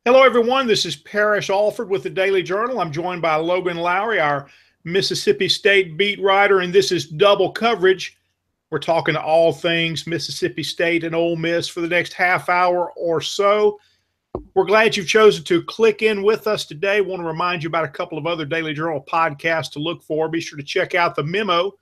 Hello, everyone. This is Parrish Alford with the Daily Journal. I'm joined by Logan Lowery, our Mississippi State beat writer, and this is double coverage. We're talking all things Mississippi State and Ole Miss for the next half hour or so. We're glad you've chosen to click in with us today. I want to remind you about a couple of other Daily Journal podcasts to look for. Be sure to check out The Memo,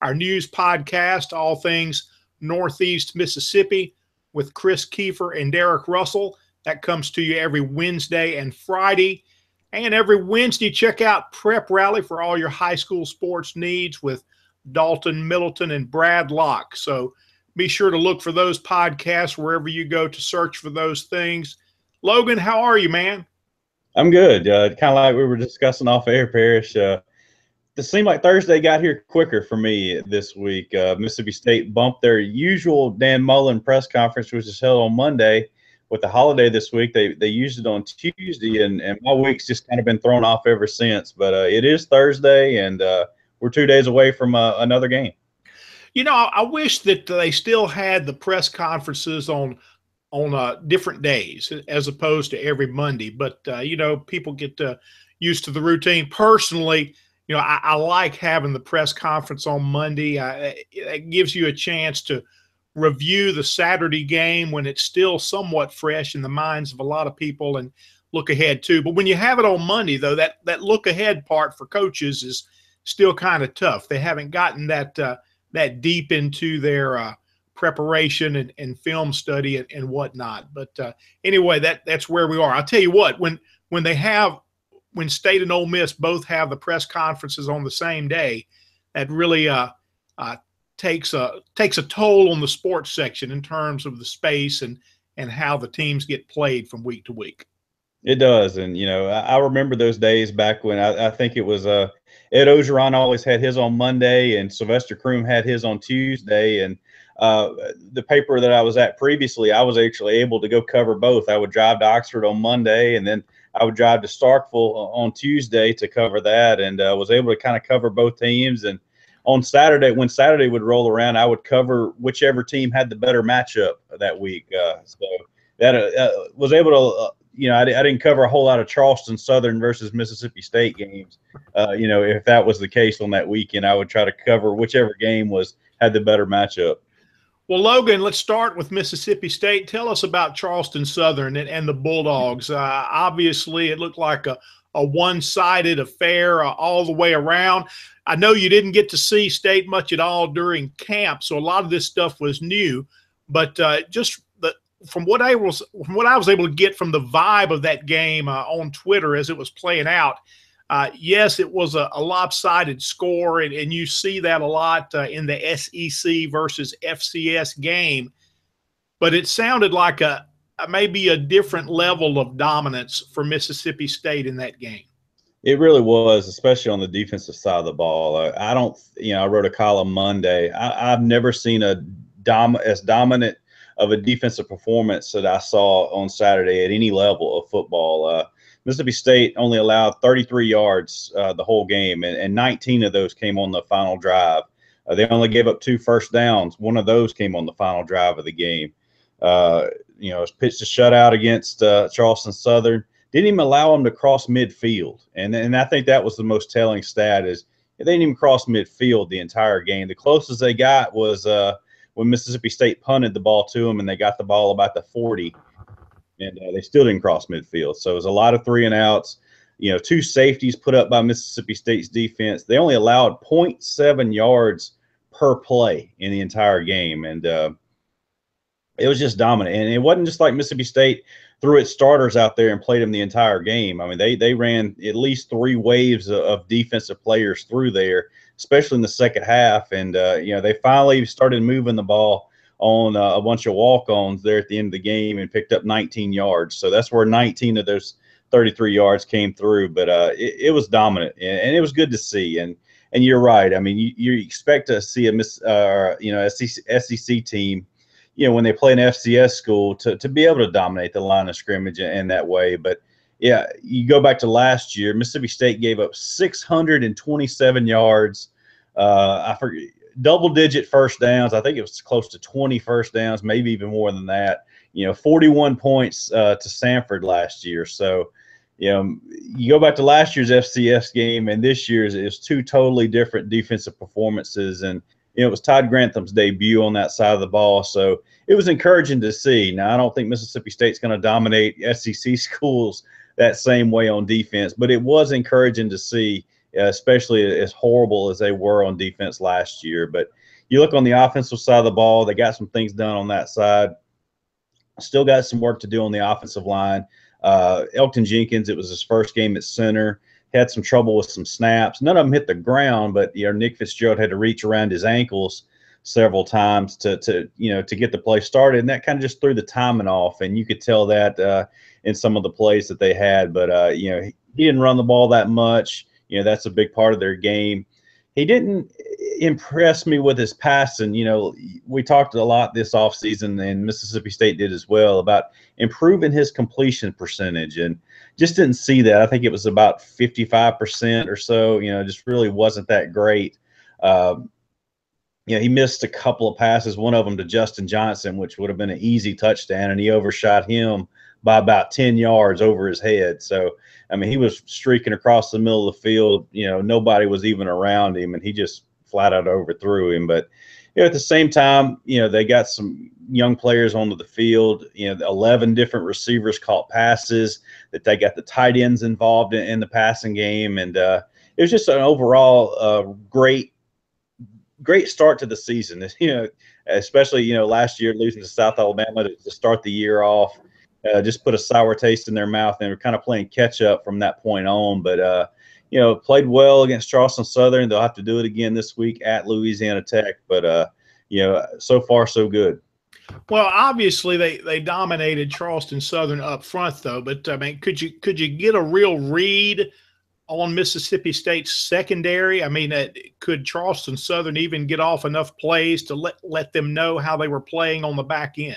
our news podcast, all things Northeast Mississippi, with Chris Kiefer and Derek Russell. That comes to you every Wednesday and Friday. And every Wednesday, check out Prep Rally for all your high school sports needs with Dalton Middleton and Brad Locke. So be sure to look for those podcasts wherever you go to search for those things. Logan, how are you, man? I'm good. Kind of like we were discussing off air, Parrish. It seemed like Thursday got here quicker for me this week. Mississippi State bumped their usual Dan Mullen press conference, which is held on Monday. With the holiday this week, they used it on Tuesday, and my week's just kind of been thrown off ever since. But it is Thursday, and we're 2 days away from another game. You know, I wish that they still had the press conferences on different days as opposed to every Monday. But people get used to the routine. Personally, I like having the press conference on Monday. It gives you a chance to review the Saturday game when it's still somewhat fresh in the minds of a lot of people and look ahead too. But when you have it on Monday, though, that look ahead part for coaches is still kind of tough. They haven't gotten that deep into their preparation and film study and whatnot. But anyway, that's where we are. I'll tell you what, when State and Ole Miss both have the press conferences on the same day, that really takes a toll on the sports section in terms of the space and how the teams get played from week to week. It does, and I remember those days back when I think it was Ed Ogeron always had his on Monday, and Sylvester Croom had his on Tuesday, and the paper that I was at previously, I was actually able to go cover both. I would drive to Oxford on Monday, and then I would drive to Starkville on Tuesday to cover that, and was able to kind of cover both teams. And on Saturday, when Saturday would roll around, I would cover whichever team had the better matchup that week. So that was able to. I didn't cover a whole lot of Charleston Southern versus Mississippi State games. If that was the case on that weekend, I would try to cover whichever game had the better matchup. Well, Logan, let's start with Mississippi State. Tell us about Charleston Southern and the Bulldogs. Obviously, it looked like a one-sided affair all the way around. I know you didn't get to see State much at all during camp, so a lot of this stuff was new. But from what I was able to get from the vibe of that game on Twitter as it was playing out, yes, it was a lopsided score, and you see that a lot in the SEC versus FCS game. But it sounded like maybe a different level of dominance for Mississippi State in that game. It really was, especially on the defensive side of the ball. I wrote a column Monday. I've never seen as dominant of a defensive performance that I saw on Saturday at any level of football. Mississippi State only allowed 33 yards the whole game, and 19 of those came on the final drive. They only gave up 2 first downs. One of those came on the final drive of the game. It was pitched a shutout against Charleston Southern. Didn't even allow them to cross midfield, and I think that was the most telling stat is they didn't even cross midfield the entire game. The closest they got was when Mississippi State punted the ball to them, and they got the ball about the 40, and they still didn't cross midfield. So it was a lot of 3 and outs. 2 safeties put up by Mississippi State's defense. They only allowed 0.7 yards per play in the entire game, and it was just dominant. And it wasn't just like Mississippi State threw its starters out there and played them the entire game. I mean, they ran at least 3 waves of defensive players through there, especially in the second half. And, they finally started moving the ball on a bunch of walk-ons there at the end of the game and picked up 19 yards. So that's where 19 of those 33 yards came through. But it was dominant, and it was good to see. And you're right. I mean, you expect to see a SEC team, when they play an FCS school to be able to dominate the line of scrimmage in that way. But yeah, you go back to last year, Mississippi State gave up 627 yards. I forget, double-digit first downs. I think it was close to 20 first downs, maybe even more than that. 41 points to Sanford last year. So, you go back to last year's FCS game and this year's, is two totally different defensive performances. And, it was Todd Grantham's debut on that side of the ball. So it was encouraging to see. Now, I don't think Mississippi State's going to dominate SEC schools that same way on defense, but it was encouraging to see, especially as horrible as they were on defense last year. But you look on the offensive side of the ball, they got some things done on that side. Still got some work to do on the offensive line. Elton Jenkins, it was his first game at center, had some trouble with some snaps. None of them hit the ground, but Nick Fitzgerald had to reach around his ankles several times to get the play started, and that kind of just threw the timing off. And you could tell that in some of the plays that they had. But he didn't run the ball that much. That's a big part of their game. He didn't impress me with his passing. We talked a lot this offseason, and Mississippi State did as well, about improving his completion percentage, and just didn't see that. I think it was about 55% or so. Just really wasn't that great. He missed a couple of passes, one of them to Justin Johnson, which would have been an easy touchdown, and he overshot him by about 10 yards over his head. So, he was streaking across the middle of the field. Nobody was even around him, and he just flat out overthrew him. But at the same time, they got some young players onto the field. 11 different receivers caught passes, that they got the tight ends involved in the passing game, and it was just an overall great start to the season. Especially last year losing to South Alabama to start the year off. Just put a sour taste in their mouth, and we're kind of playing catch up from that point on. But played well against Charleston Southern. They'll have to do it again this week at Louisiana Tech. But so far so good. Well, obviously they dominated Charleston Southern up front, though. But could you get a real read on Mississippi State's secondary? Could Charleston Southern even get off enough plays to let them know how they were playing on the back end?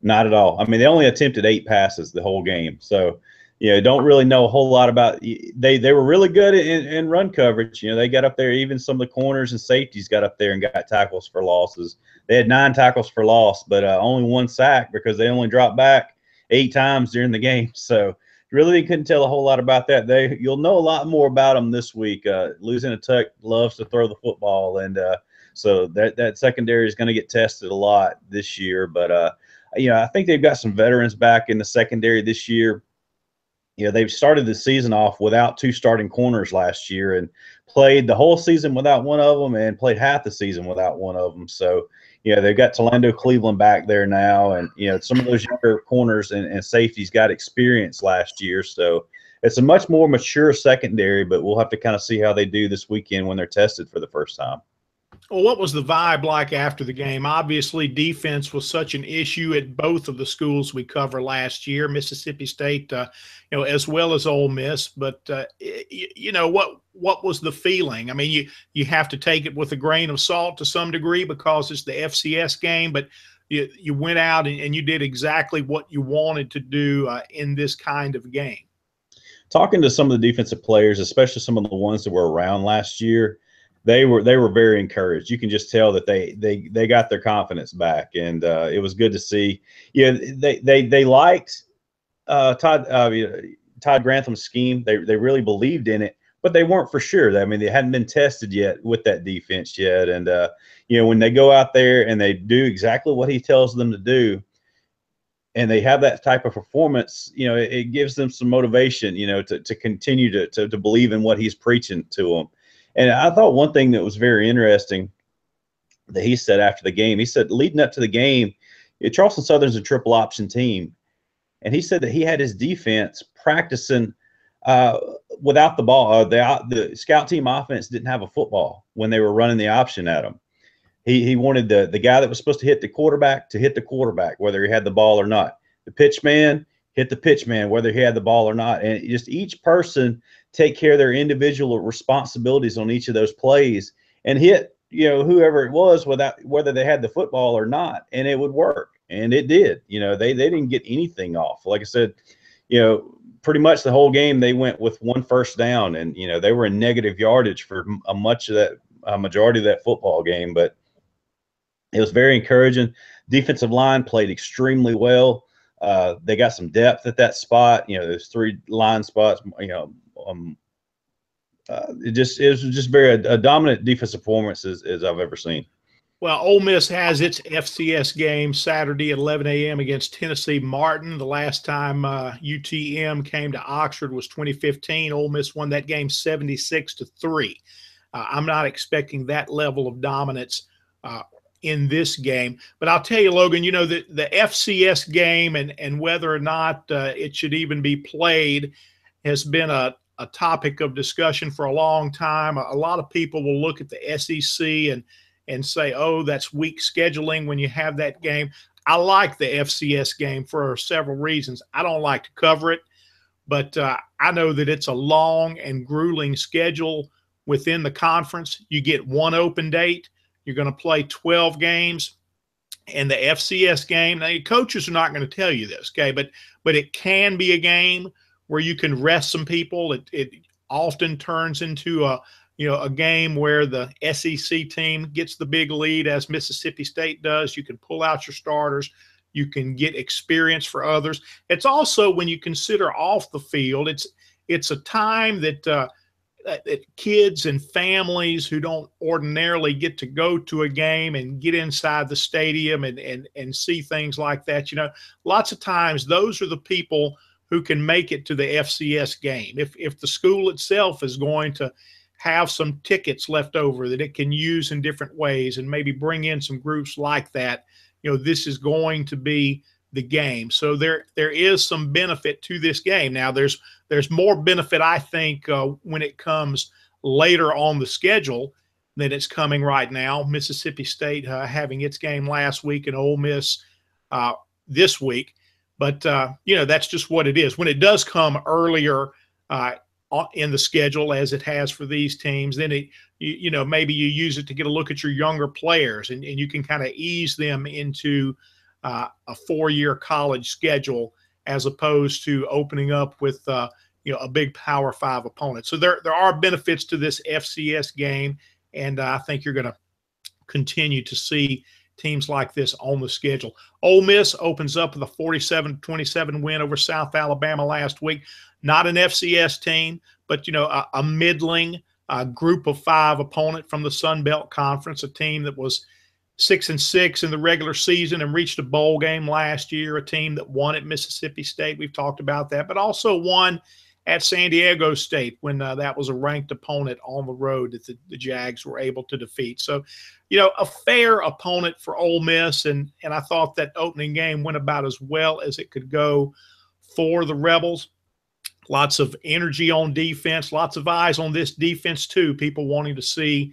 Not at all. They only attempted 8 passes the whole game. So, don't really know a whole lot about – they were really good in run coverage. They got up there, even some of the corners and safeties got up there and got tackles for losses. They had 9 tackles for loss, but only 1 sack because they only dropped back 8 times during the game. So, really couldn't tell a whole lot about that. You'll know a lot more about them this week. Louisiana Tech loves to throw the football, and so that secondary is going to get tested a lot this year. But I think they've got some veterans back in the secondary this year. They've started the season off without 2 starting corners last year, and played the whole season without one of them, and played half the season without one of them. So, they've got Tolando Cleveland back there now, and some of those younger corners and safeties got experience last year. So it's a much more mature secondary, but we'll have to kind of see how they do this weekend when they're tested for the first time. Well, what was the vibe like after the game? Obviously, defense was such an issue at both of the schools we covered last year, Mississippi State, as well as Ole Miss. But what was the feeling? You have to take it with a grain of salt to some degree because it's the FCS game. But you went out and you did exactly what you wanted to do in this kind of game. Talking to some of the defensive players, especially some of the ones that were around last year, they were very encouraged. You can just tell that they got their confidence back, and it was good to see. They liked Todd Grantham's scheme. They really believed in it, but they weren't for sure. They hadn't been tested yet with that defense yet. And when they go out there and they do exactly what he tells them to do, and they have that type of performance, it gives them some motivation, to continue to believe in what he's preaching to them. And I thought one thing that was very interesting that he said after the game, he said leading up to the game, Charleston Southern's a triple option team. And he said that he had his defense practicing without the ball. The scout team offense didn't have a football when they were running the option at him. He wanted the guy that was supposed to hit the quarterback to hit the quarterback, whether he had the ball or not. The pitch man hit the pitch man, whether he had the ball or not. And just each person take care of their individual responsibilities on each of those plays and hit, whoever it was whether they had the football or not, and it would work. And it did. They didn't get anything off. Like I said, pretty much the whole game they went with 1 first down, and they were in negative yardage for a majority of that football game. But it was very encouraging. defensive line played extremely well. They got some depth at that spot. You know, there's 3 line spots. You know, it was just a dominant defensive performance as I've ever seen. Well, Ole Miss has its FCS game Saturday at 11 a.m. against Tennessee Martin. The last time UTM came to Oxford was 2015. Ole Miss won that game 76-3. I'm not expecting that level of dominance in this game. But I'll tell you, Logan, you know, the FCS game and whether or not it should even be played has been a topic of discussion for a long time. A lot of people will look at the SEC and say, oh, that's weak scheduling when you have that game. I like the FCS game for several reasons. I don't like to cover it, but I know that it's a long and grueling schedule within the conference. You get one open date. You're going to play 12 games. And the FCS game, now your coaches are not going to tell you this, okay, but it can be a game where you can rest some people. It often turns into a game where the SEC team gets the big lead, as Mississippi State does. You can pull out your starters. You can get experience for others. It's also, when you consider off the field, it's a time that kids and families who don't ordinarily get to go to a game and get inside the stadium and see things like that. You know, lots of times those are the people who can make it to the FCS game. If the school itself is going to have some tickets left over that it can use in different ways and maybe bring in some groups like that, you know, this is going to be the game. So there is some benefit to this game. Now there's more benefit, I think, when it comes later on the schedule than it's coming right now. Mississippi State having its game last week and Ole Miss this week. But, you know, that's just what it is. When it does come earlier in the schedule, as it has for these teams, then you know, maybe you use it to get a look at your younger players and you can kind of ease them into a 4-year college schedule, as opposed to opening up with you know, a big Power 5 opponent. So there are benefits to this FCS game, and I think you're going to continue to see teams like this on the schedule. Ole Miss opens up with a 47-27 win over South Alabama last week. Not an FCS team, but, you know, a middling group of 5 opponent from the Sun Belt Conference, a team that was 6-6 in the regular season and reached a bowl game last year, a team that won at Mississippi State. We've talked about that, but also won at San Diego State when that was a ranked opponent on the road that the Jags were able to defeat. So, you know, a fair opponent for Ole Miss, and I thought that opening game went about as well as it could go for the Rebels. Lots of energy on defense, lots of eyes on this defense too, people wanting to see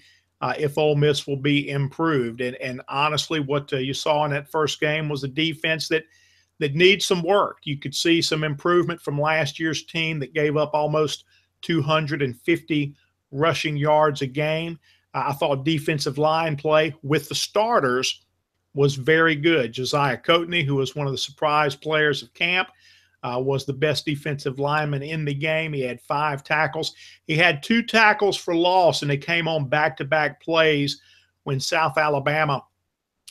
if Ole Miss will be improved. And honestly, what you saw in that first game was a defense that needs some work. You could see some improvement from last year's team that gave up almost 250 rushing yards a game. I thought defensive line play with the starters was very good. Josiah Coatney, who was one of the surprise players of camp, was the best defensive lineman in the game. He had 5 tackles. He had 2 tackles for loss, and they came on back-to-back plays when South Alabama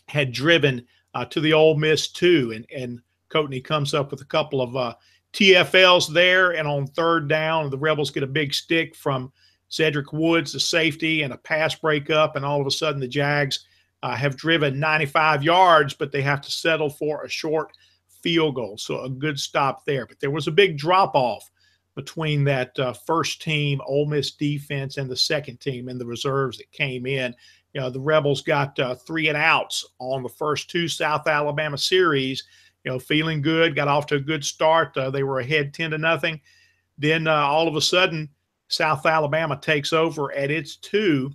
had driven to the Ole Miss 2, and Coatney comes up with a couple of TFLs there, and on 3rd down, the Rebels get a big stick from Cedric Woods, the safety, and a pass breakup, and all of a sudden the Jags have driven 95 yards, but they have to settle for a short field goal. So a good stop there. But there was a big drop-off between that first team Ole Miss defense and the second team and the reserves that came in. You know, the Rebels got 3 and outs on the first 2 South Alabama series, you know, feeling good, got off to a good start. They were ahead 10-0. Then all of a sudden, South Alabama takes over at its 2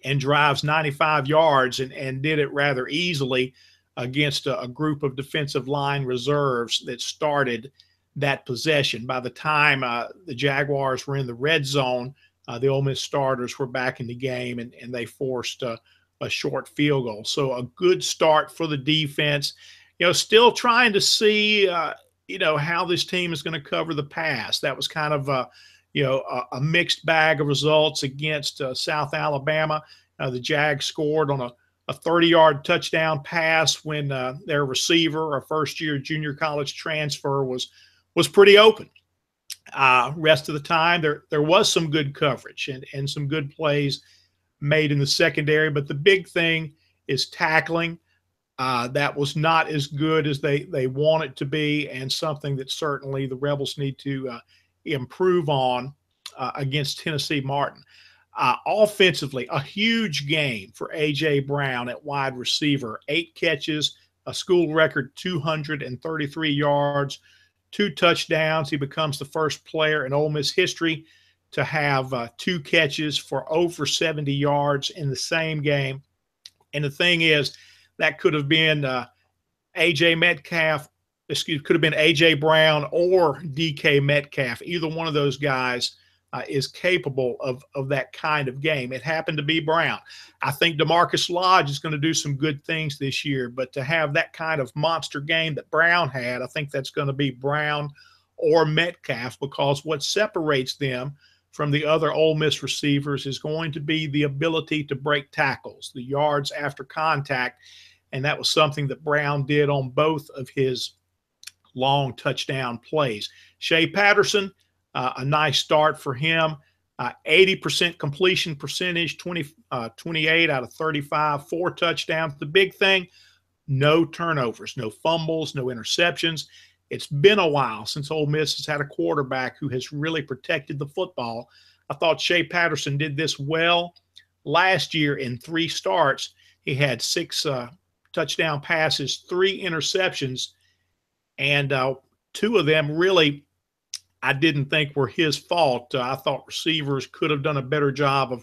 and drives 95 yards and did it rather easily against a group of defensive line reserves that started that possession. By the time the Jaguars were in the red zone, the Ole Miss starters were back in the game, and they forced a short field goal. So a good start for the defense. You know, still trying to see, you know, how this team is going to cover the pass. That was kind of a mixed bag of results against South Alabama. The Jags scored on a a 30-yard touchdown pass when their receiver, a first-year junior college transfer, was pretty open. Rest of the time, there was some good coverage and some good plays made in the secondary, but the big thing is tackling. That was not as good as they want it to be, and something that certainly the Rebels need to improve on against Tennessee Martin. Offensively, a huge game for A.J. Brown at wide receiver. 8 catches, a school record 233 yards, 2 touchdowns. He becomes the first player in Ole Miss history to have 2 catches for over 70 yards in the same game. And the thing is, that could have been A.J. Metcalf, could have been A.J. Brown or D.K. Metcalf. Either one of those guys is capable of that kind of game. It happened to be Brown. I think DeMarcus Lodge is going to do some good things this year, but to have that kind of monster game that Brown had, I think that's going to be Brown or Metcalf, because what separates them from the other Ole Miss receivers is going to be the ability to break tackles, the yards after contact, and that was something that Brown did on both of his long touchdown plays. Shea Patterson, a nice start for him. 80% completion percentage, 28 out of 35, 4 touchdowns. The big thing, no turnovers, no fumbles, no interceptions. It's been a while since Ole Miss has had a quarterback who has really protected the football. I thought Shea Patterson did this well. Last year in 3 starts, he had 6 touchdown passes, 3 interceptions, and 2 of them really I didn't think were his fault. I thought receivers could have done a better job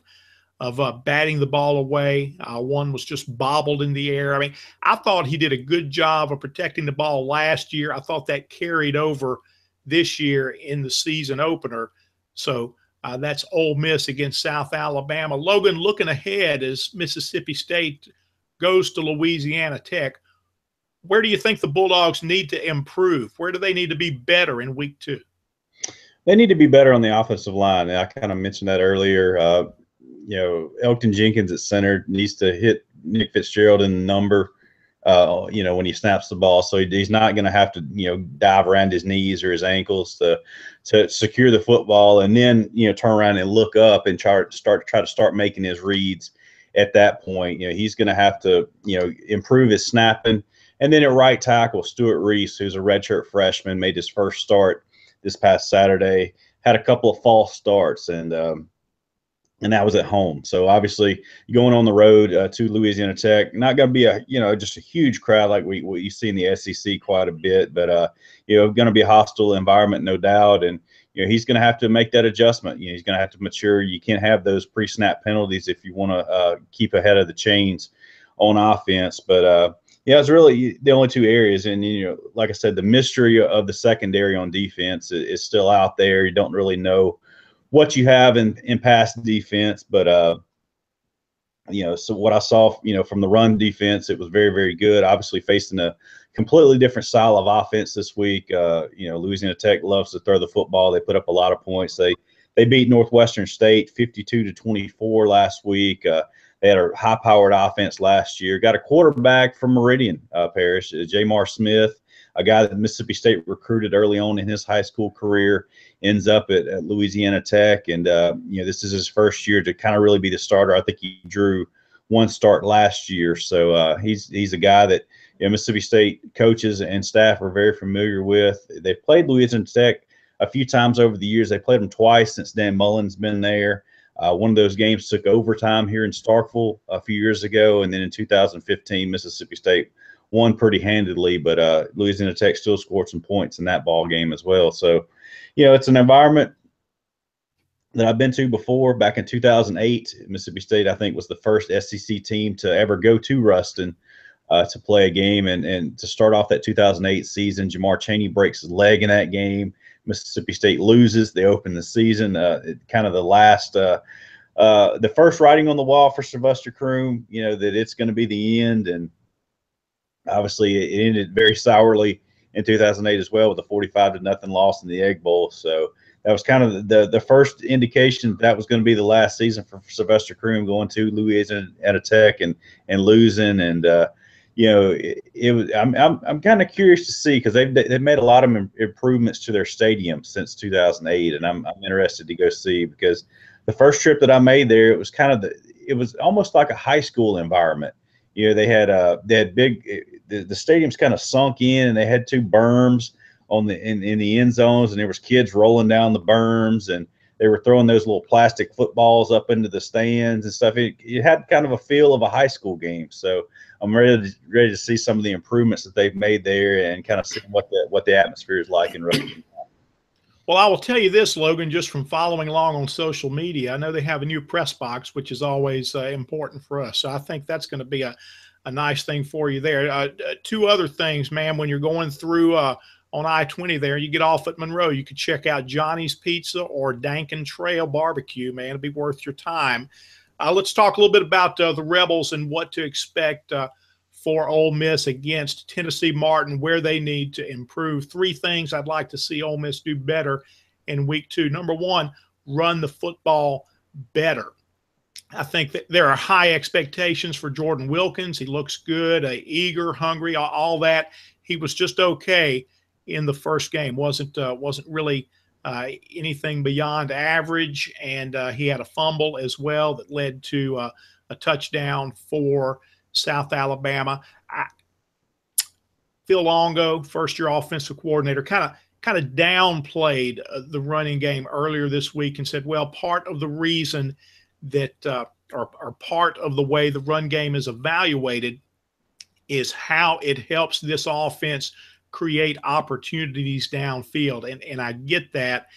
of batting the ball away. One was just bobbled in the air. I mean, I thought he did a good job of protecting the ball last year. I thought that carried over this year in the season opener. So that's Ole Miss against South Alabama. Logan, looking ahead as Mississippi State goes to Louisiana Tech, where do you think the Bulldogs need to improve? Where do they need to be better in week 2? They need to be better on the offensive line. I kind of mentioned that earlier. Elton Jenkins at center needs to hit Nick Fitzgerald in the number, when he snaps the ball. So he's not going to have to, dive around his knees or his ankles to secure the football, and then, turn around and look up and try to start making his reads at that point. He's going to have to, improve his snapping. And then at right tackle, Stuart Reese, who's a redshirt freshman, made his first start this past Saturday, had a couple of false starts, and that was at home. So obviously going on the road to Louisiana Tech, not going to be just a huge crowd like what you see in the SEC quite a bit, but going to be a hostile environment, no doubt. And he's going to have to make that adjustment. He's going to have to mature. You can't have those pre-snap penalties if you want to keep ahead of the chains on offense. But it's really the only 2 areas. And, like I said, the mystery of the secondary on defense is still out there. You don't really know what you have in pass defense. But, so what I saw, from the run defense, it was very, very good. Obviously facing a completely different style of offense this week. Louisiana Tech loves to throw the football. They put up a lot of points. They beat Northwestern State 52-24 last week. They had a high-powered offense last year. Got a quarterback from Meridian Parish, Jamar Smith, a guy that Mississippi State recruited early on in his high school career, ends up at Louisiana Tech. And, this is his first year to kind of really be the starter. I think he drew 1 start last year. So he's a guy that Mississippi State coaches and staff are very familiar with. They've played Louisiana Tech a few times over the years. They played them twice since Dan Mullen's been there. One of those games took overtime here in Starkville a few years ago, and then in 2015, Mississippi State won pretty handedly, but Louisiana Tech still scored some points in that ball game as well. So, it's an environment that I've been to before. Back in 2008, Mississippi State, I think, was the first SEC team to ever go to Ruston to play a game, and to start off that 2008 season, Jamar Chaney breaks his leg in that game. Mississippi State loses. They open the season. Kind of the last, the first writing on the wall for Sylvester Croom, that it's going to be the end. And obviously it ended very sourly in 2008 as well with a 45-0 loss in the Egg Bowl. So that was kind of the first indication that was going to be the last season for Sylvester Croom, going to Louisiana Tech and losing. And you know, it was. I'm kind of curious to see, because they've made a lot of improvements to their stadium since 2008, and I'm interested to go see, because the first trip that I made there, it was kind of it was almost like a high school environment. You know, they had big, the stadium's kind of sunk in, and they had two berms on in the end zones, and there was kids rolling down the berms, and they were throwing those little plastic footballs up into the stands and stuff. It had kind of a feel of a high school game. So I'm ready to see some of the improvements that they've made there, and kind of see what the atmosphere is like in Rugby. Well, I will tell you this, Logan, just from following along on social media, I know they have a new press box, which is always important for us. So I think that's going to be a nice thing for you there. Two other things, man, when you're going through on I-20 there, you get off at Monroe, you could check out Johnny's Pizza or Dankin Trail Barbecue, man. It'll be worth your time. Let's talk a little bit about the Rebels and what to expect for Ole Miss against Tennessee Martin, where they need to improve. Three things I'd like to see Ole Miss do better in week 2. Number one, run the football better. I think that there are high expectations for Jordan Wilkins. He looks good, eager, hungry, all that. He was just okay in the first game. Wasn't really anything beyond average, and he had a fumble as well that led to a touchdown for South Alabama. Phil Longo, first-year offensive coordinator, kind of downplayed the running game earlier this week and said, well, part of the reason that or part of the way the run game is evaluated is how it helps this offense create opportunities downfield. And I get that,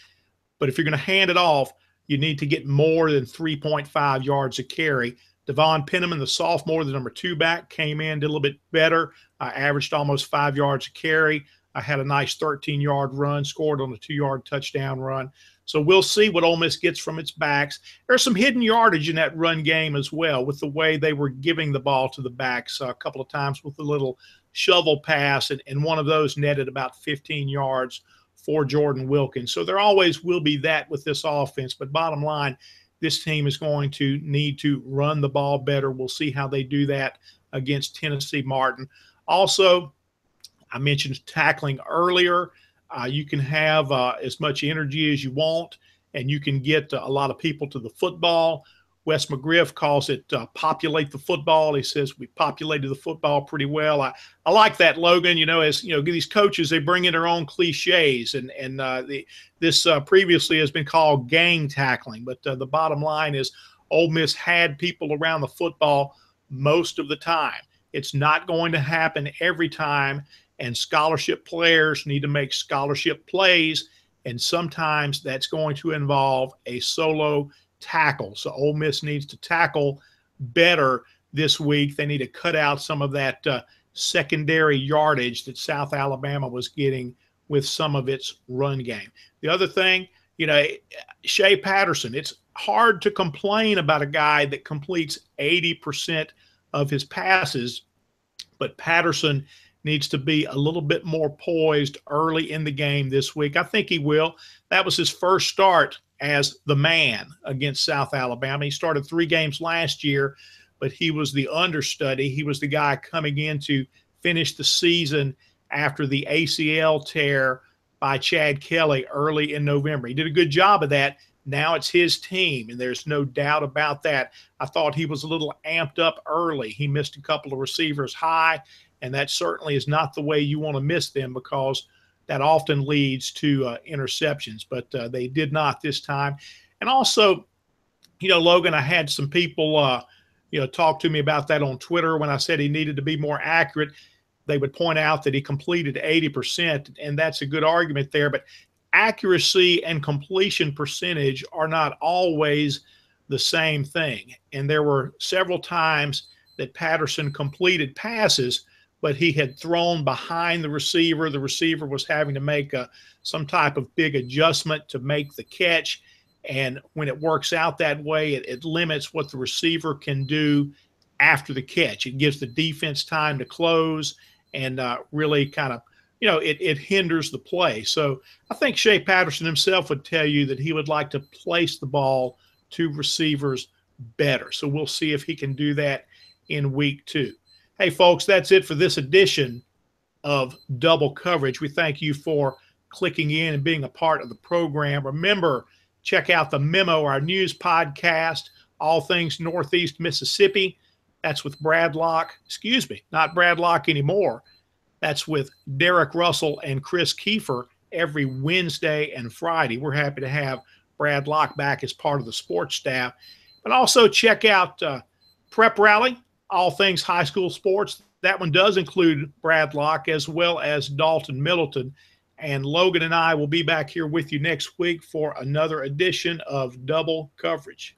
but if you're going to hand it off, you need to get more than 3.5 yards a carry. Devon Penniman, the sophomore, the number 2 back, came in, did a little bit better, averaged almost 5 yards a carry. I had a nice 13-yard run, scored on a 2-yard touchdown run. So we'll see what Ole Miss gets from its backs. There's some hidden yardage in that run game as well, with the way they were giving the ball to the backs a couple of times with a little shovel pass, and one of those netted about 15 yards for Jordan Wilkins. So there always will be that with this offense. But bottom line, this team is going to need to run the ball better. We'll see how they do that against Tennessee Martin. Also, I mentioned tackling earlier. You can have as much energy as you want, and you can get a lot of people to the football. Wes McGriff calls it populate the football. He says we populated the football pretty well. I like that, Logan. You know, as you know, these coaches, they bring in their own cliches, and this previously has been called gang tackling. But the bottom line is, Ole Miss had people around the football most of the time. It's not going to happen every time, and scholarship players need to make scholarship plays, and sometimes that's going to involve a solo tackle. So Ole Miss needs to tackle better this week. They need to cut out some of that secondary yardage that South Alabama was getting with some of its run game. The other thing, you know, Shea Patterson, it's hard to complain about a guy that completes 80% of his passes, but Patterson needs to be a little bit more poised early in the game this week. I think he will. That was his first start as the man against South Alabama. He started 3 games last year, but he was the understudy. He was the guy coming in to finish the season after the ACL tear by Chad Kelly early in November. He did a good job of that. Now it's his team, and there's no doubt about that. I thought he was a little amped up early. He missed a couple of receivers high, and that certainly is not the way you want to miss them, because that often leads to interceptions. But they did not this time. And also, you know, Logan, I had some people, talk to me about that on Twitter when I said he needed to be more accurate. They would point out that he completed 80%, and that's a good argument there. But accuracy and completion percentage are not always the same thing. And there were several times that Patterson completed passes, but he had thrown behind the receiver. The receiver was having to make some type of big adjustment to make the catch. And when it works out that way, it limits what the receiver can do after the catch. It gives the defense time to close and really kind of it hinders the play. So I think Shea Patterson himself would tell you that he would like to place the ball to receivers better. So we'll see if he can do that in week 2. Hey, folks, that's it for this edition of Double Coverage. We thank you for clicking in and being a part of the program. Remember, check out the Memo, our news podcast, All Things Northeast Mississippi. That's with Brad Locke. Excuse me, not Brad Locke anymore. That's with Derek Russell and Chris Kiefer every Wednesday and Friday. We're happy to have Brad Locke back as part of the sports staff. But also check out Prep Rally, All Things High School Sports. That one does include Brad Locke as well as Dalton Middleton. And Logan and I will be back here with you next week for another edition of Double Coverage.